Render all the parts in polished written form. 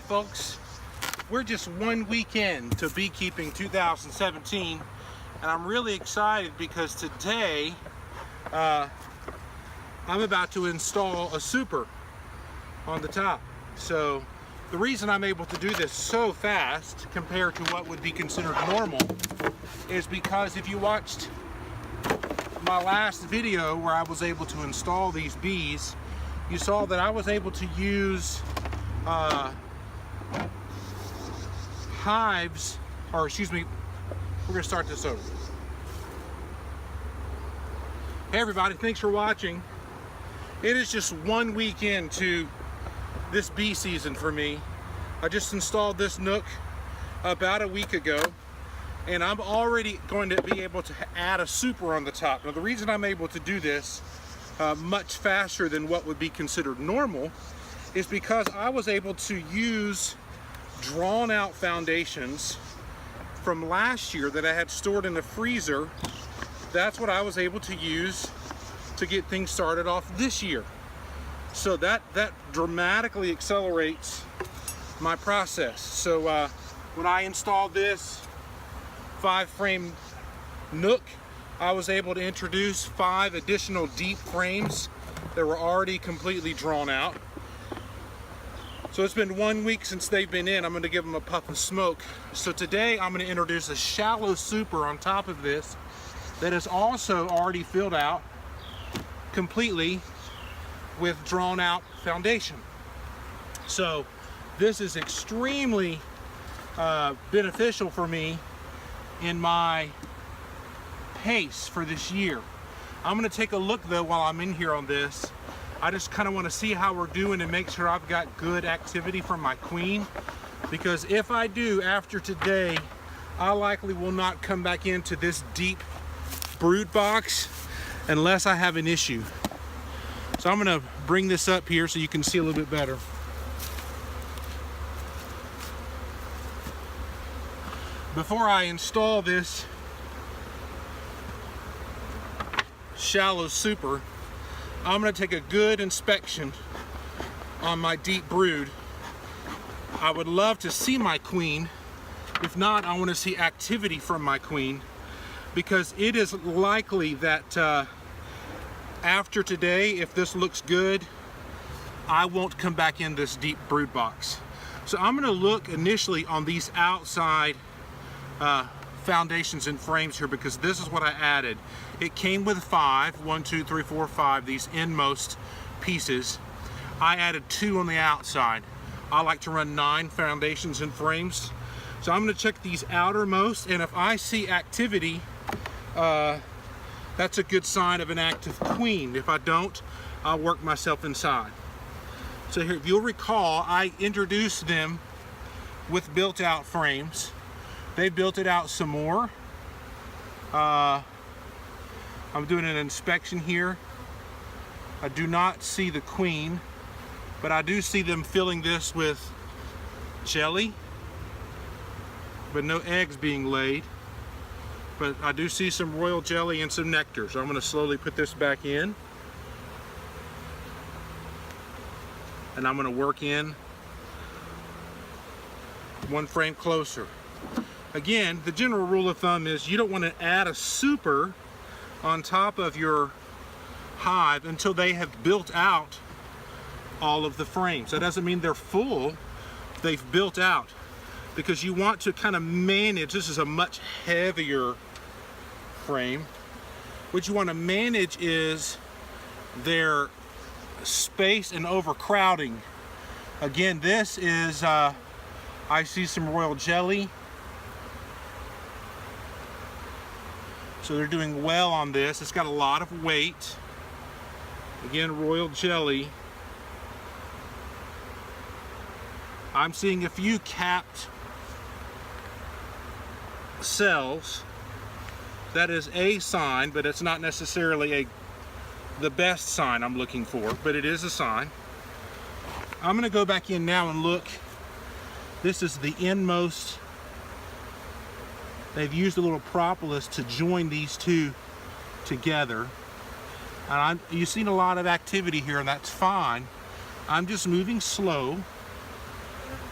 folks, we're just 1 week in to beekeeping 2017, and I'm really excited because today I'm about to install a super on the top. So the reason I'm able to do this so fast compared to what would be considered normal is because if you watched my last video where I was able to install these bees, you saw that I was able to use hives, or excuse me, we're gonna start this over. Hey everybody, thanks for watching. It is just 1 week into this bee season for me. I just installed this nook about a week ago, and I'm already going to be able to add a super on the top. Now the reason I'm able to do this much faster than what would be considered normal is because I was able to use drawn out foundations from last year that I had stored in the freezer. That's what I was able to use to get things started off this year. So that dramatically accelerates my process. So when I installed this 5-frame nook, I was able to introduce 5 additional deep frames that were already completely drawn out. So it's been 1 week since they've been in. I'm going to give them a puff of smoke. So today I'm going to introduce a shallow super on top of this that is also already filled out completely with drawn out foundation. So this is extremely beneficial for me in my pace for this year. I'm going to take a look though while I'm in here on this. I just kind of want to see how we're doing and make sure I've got good activity from my queen, because if I do after today, I likely will not come back into this deep brood box unless I have an issue. So I'm going to bring this up here so you can see a little bit better. Before I install this shallow super, I'm going to take a good inspection on my deep brood. I would love to see my queen. If not, I want to see activity from my queen, because it is likely that after today, if this looks good, I won't come back in this deep brood box. So I'm going to look initially on these outside foundations and frames here, because this is what I added. It came with 5, 1, 2, 3, 4, 5, these inmost pieces. I added 2 on the outside. I like to run 9 foundations and frames. So I'm going to check these outermost, and if I see activity, that's a good sign of an active queen. If I don't, I'll work myself inside. So here, if you'll recall, I introduced them with built out frames. They built it out some more. I'm doing an inspection here. I do not see the queen, but I do see them filling this with jelly, but no eggs being laid. But I do see some royal jelly and some nectar. So I'm going to slowly put this back in. And I'm going to work in 1 frame closer. Again, the general rule of thumb is you don't want to add a super on top of your hive until they have built out all of the frames. That doesn't mean they're full, they've built out, because you want to kind of manage. This is a much heavier frame. What you want to manage is their space and overcrowding. Again, this is I see some royal jelly. So they're doing well on this. It's got a lot of weight. Again, royal jelly. I'm seeing a few capped cells. That is a sign, but it's not necessarily the best sign I'm looking for, but it is a sign. I'm going to go back in now and look. This is the inmost. They've used a little propolis to join these two together. And you've seen a lot of activity here, and that's fine. I'm just moving slow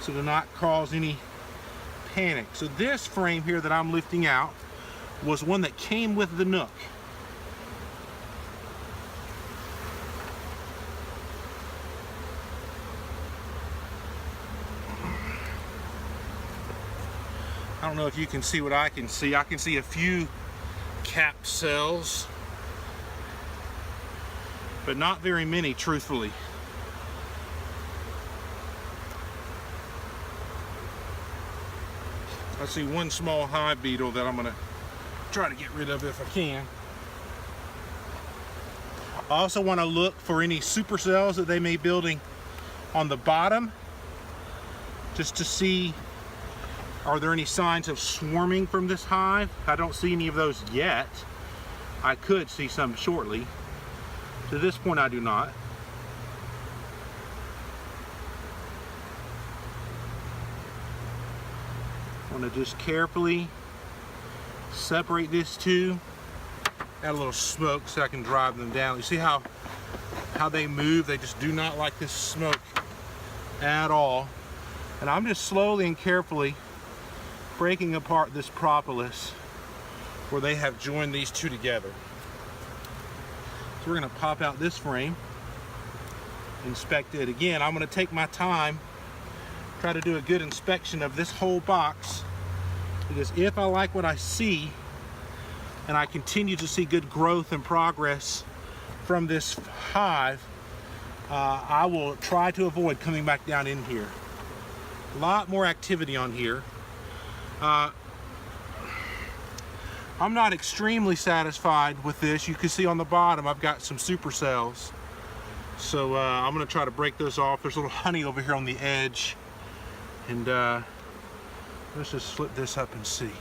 so to not cause any panic. So this frame here that I'm lifting out was one that came with the nook. I don't know if you can see what I can see. I can see a few capped cells, but not very many, truthfully. I see one small hive beetle that I'm gonna try to get rid of if I can. I also want to look for any supercells that they may be building on the bottom, just to see, are there any signs of swarming from this hive? I don't see any of those yet. I could see some shortly. To this point, I do not. I want to just carefully separate this two. Add a little smoke so I can drive them down. You see how they move? They just do not like this smoke at all. And I'm just slowly and carefully breaking apart this propolis where they have joined these two together. So we're going to pop out this frame, inspect it again. I'm going to take my time, try to do a good inspection of this whole box, because if I like what I see and I continue to see good growth and progress from this hive, I will try to avoid coming back down in here. A lot more activity on here. I'm not extremely satisfied with this. You can see on the bottom I've got some supercells. So I'm going to try to break those off. There's a little honey over here on the edge. And let's just flip this up and see.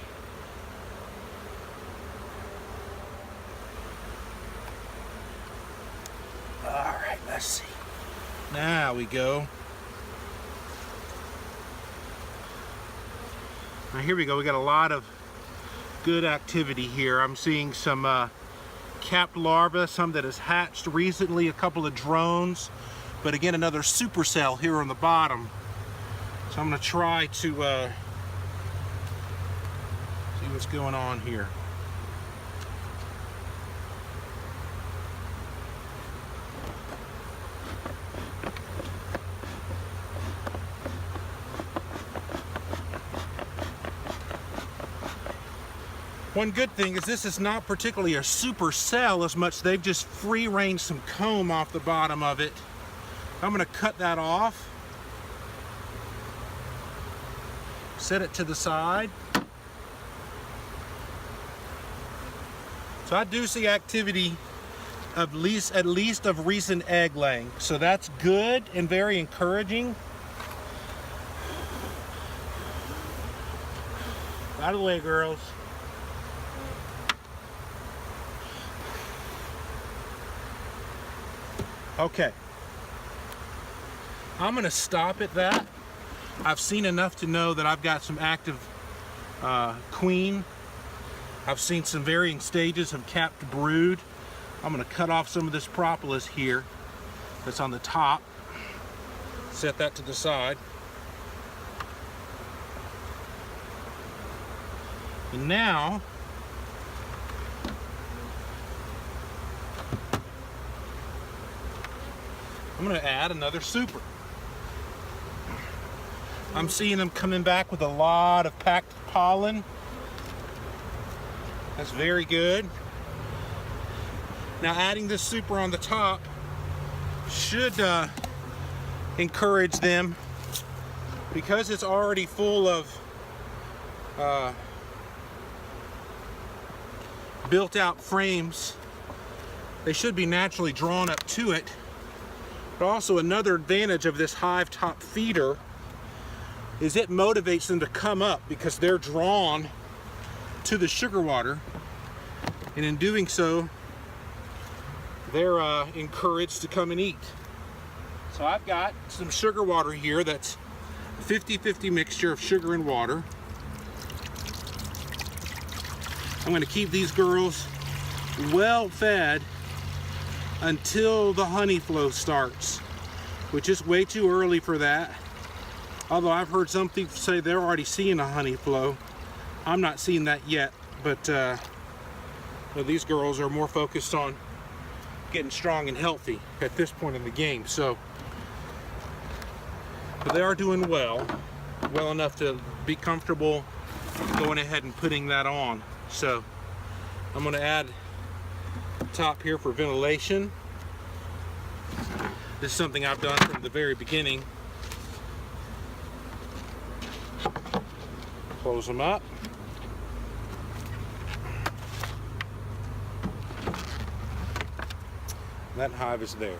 Alright, let's see. Now we go. Now here we go. We got a lot of good activity here. I'm seeing some capped larvae, some that has hatched recently, a couple of drones, but again another supercell here on the bottom. So I'm going to try to see what's going on here. One good thing is this is not particularly a super cell as much. They've just free ranged some comb off the bottom of it. I'm going to cut that off. Set it to the side. So I do see activity of at least of recent egg laying. So that's good and very encouraging. Out of the way, girls. Okay, I'm going to stop at that. I've seen enough to know that I've got some active queen. I've seen some varying stages of capped brood. I'm going to cut off some of this propolis here that's on the top. Set that to the side. And now, I'm going to add another super. I'm seeing them coming back with a lot of packed pollen. That's very good. Now adding this super on the top should encourage them, because it's already full of built out frames. They should be naturally drawn up to it. But also another advantage of this hive top feeder is it motivates them to come up because they're drawn to the sugar water, and in doing so they're encouraged to come and eat. So I've got some sugar water here that's 50-50 mixture of sugar and water. I'm going to keep these girls well fed until the honey flow starts, which is way too early for that. Although I've heard some people say they're already seeing a honey flow. I'm not seeing that yet, but these girls are more focused on getting strong and healthy at this point in the game. So, but they are doing well enough to be comfortable going ahead and putting that on. So I'm going to add top here for ventilation. This is something I've done from the very beginning. Close them up. That hive is there.